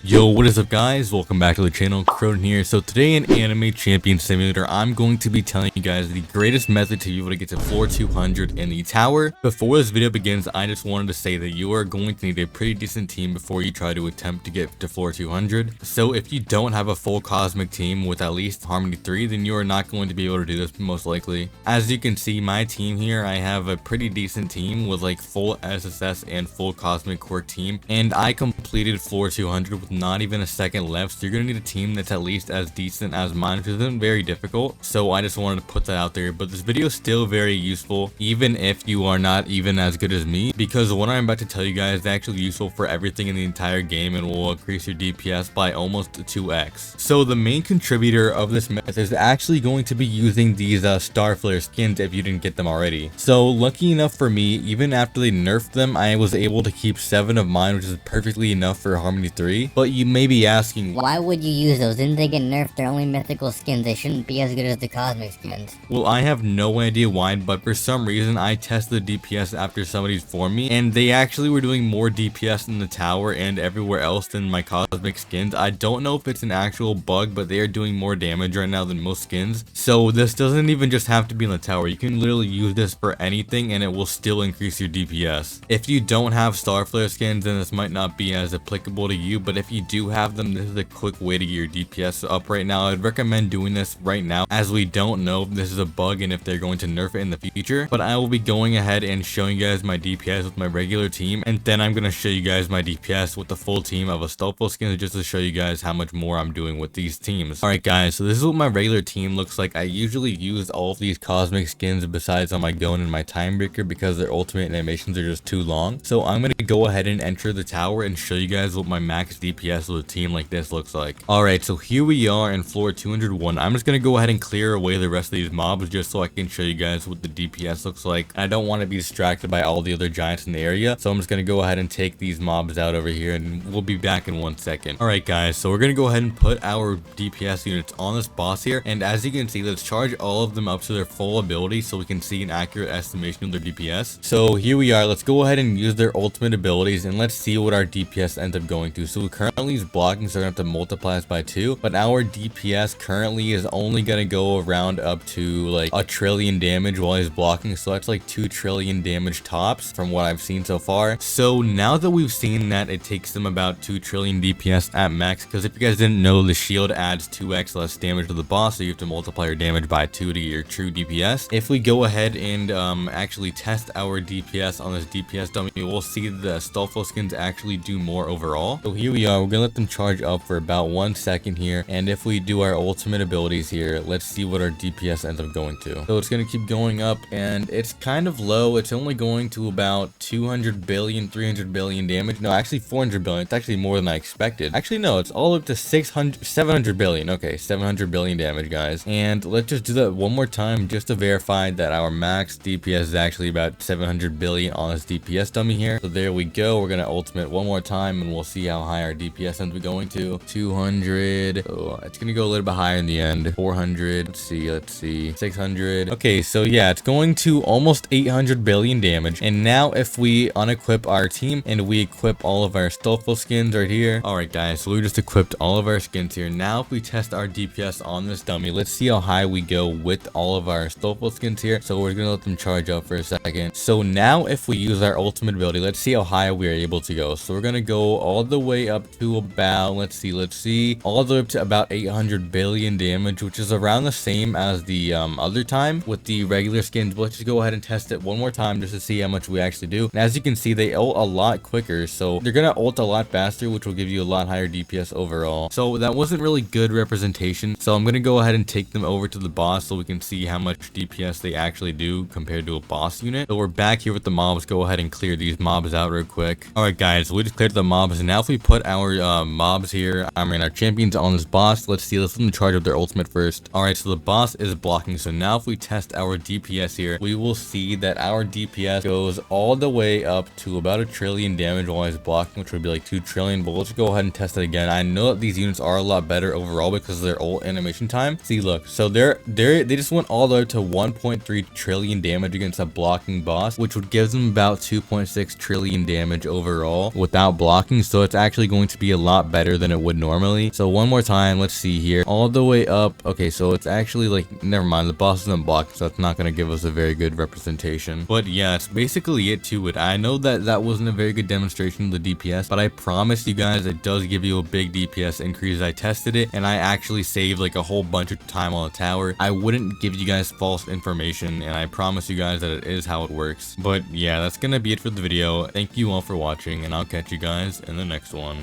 Yo, what is up guys? Welcome back to the channel, Chriyu here. So today in Anime Champion Simulator, I'm going to be telling you guys the greatest method to be able to get to floor 200 in the tower. Before this video begins, I just wanted to say that you are going to need a pretty decent team before you try to attempt to get to floor 200. So if you don't have a full cosmic team with at least Harmony 3, then you are not going to be able to do this most likely. As you can see, my team here, I have a pretty decent team with like full SSS and full cosmic quirk team, and I completed floor 200 with not even a second left, so you're gonna need a team that's at least as decent as mine, which isn't very difficult. So I just wanted to put that out there, but this video is still very useful even if you are not even as good as me, because what I'm about to tell you guys is actually useful for everything in the entire game and will increase your DPS by almost 2x. So the main contributor of this method is actually going to be using these Starflare skins if you didn't get them already. So lucky enough for me, even after they nerfed them, I was able to keep 7 of mine, which is perfectly enough for Harmony 3. But you may be asking, why would you use those? Didn't they get nerfed? They're only mythical skins. They shouldn't be as good as the cosmic skins. Well, I have no idea why, but for some reason I tested the DPS after somebody's for me, and they actually were doing more DPS in the tower and everywhere else than my cosmic skins. I don't know if it's an actual bug, but they are doing more damage right now than most skins. So this doesn't even just have to be in the tower. You can literally use this for anything and it will still increase your DPS. If you don't have Starflare skins, then this might not be as applicable to you, but if you do have them, this is a quick way to get your DPS up right now. I'd recommend doing this right now, as we don't know if this is a bug and if they're going to nerf it in the future. But I will be going ahead and showing you guys my DPS with my regular team, and then I'm going to show you guys my DPS with the full team of a Stealthful skin, just to show you guys how much more I'm doing with these teams. Alright guys, so this is what my regular team looks like. I usually use all of these cosmic skins besides on my Gon and my Timebreaker because their ultimate animations are just too long. So I'm going to go ahead and enter the tower and show you guys what my max DPS with a team like this looks like. Alright, so here we are in floor 201. I'm just going to go ahead and clear away the rest of these mobs just so I can show you guys what the DPS looks like. I don't want to be distracted by all the other giants in the area, so I'm just going to go ahead and take these mobs out over here and we'll be back in 1 second. Alright guys, so we're going to go ahead and put our DPS units on this boss here, and as you can see, let's charge all of them up to their full ability so we can see an accurate estimation of their DPS. So here we are, let's go ahead and use their ultimate abilities and let's see what our DPS ends up going to. So currently he's blocking, so we're going to have to multiply this by 2, but our DPS currently is only going to go around up to like 1 trillion damage while he's blocking, so that's like 2 trillion damage tops from what I've seen so far. So now that we've seen that it takes them about 2 trillion DPS at max, because if you guys didn't know, the shield adds 2x less damage to the boss, so you have to multiply your damage by 2 to get your true DPS. If we go ahead and actually test our DPS on this DPS dummy, we'll see the Stealthful skins actually do more overall. So here we are, we're gonna let them charge up for about 1 second here, and if we do our ultimate abilities here, let's see what our DPS ends up going to. So it's gonna keep going up, and it's kind of low. It's only going to about 200 billion, 300 billion damage. No, actually 400 billion. It's actually more than I expected. Actually, no, it's all up to 700 billion. Okay, 700 billion damage, guys. And let's just do that one more time just to verify that our max DPS is actually about 700 billion on this DPS dummy here. So there we go. We're gonna ultimate one more time and we'll see how high our DPS ends up going to. 200. Oh, it's gonna go a little bit higher in the end. 400. Let's see. 600. Okay, so yeah, it's going to almost 800 billion damage. And now if we unequip our team and we equip all of our Stealthful skins right here. Alright guys, so we just equipped all of our skins here. Now if we test our DPS on this dummy, let's see how high we go with all of our Stealthful skins here. So we're gonna let them charge up for a second. So now if we use our ultimate ability, let's see how high we are able to go. So we're gonna go all the way up to about, let's see, all the way up to about 800 billion damage, which is around the same as the other time with the regular skins. But let's just go ahead and test it one more time just to see how much we actually do. And as you can see, they ult a lot quicker, so they're gonna ult a lot faster, which will give you a lot higher DPS overall. So that wasn't really good representation, so I'm gonna go ahead and take them over to the boss so we can see how much DPS they actually do compared to a boss unit. So we're back here with the mobs. Go ahead and clear these mobs out real quick. Alright guys, so we just cleared the mobs, and now if we put our mobs here, our champions on this boss, let's see, let's let them charge up their ultimate first. Alright, so the boss is blocking, so now if we test our DPS here, we will see that our DPS goes all the way up to about 1 trillion damage while he's blocking, which would be like 2 trillion, but let's go ahead and test it again. I know that these units are a lot better overall because of their ult animation time. See, look, so they just went all the way to 1.3 trillion damage against a blocking boss, which would give them about 2.6 trillion damage overall without blocking. So it's actually going to to be a lot better than it would normally. So one more time, let's see here, all the way up. Okay, so it's actually like, never mind, the boss is unblocked, so that's not going to give us a very good representation. But yeah, it's basically it to it. I know that that wasn't a very good demonstration of the DPS, but I promise you guys it does give you a big DPS increase. I tested it and I actually saved like a whole bunch of time on the tower. I wouldn't give you guys false information, and I promise you guys that it is how it works. But yeah, that's gonna be it for the video. Thank you all for watching, and I'll catch you guys in the next one.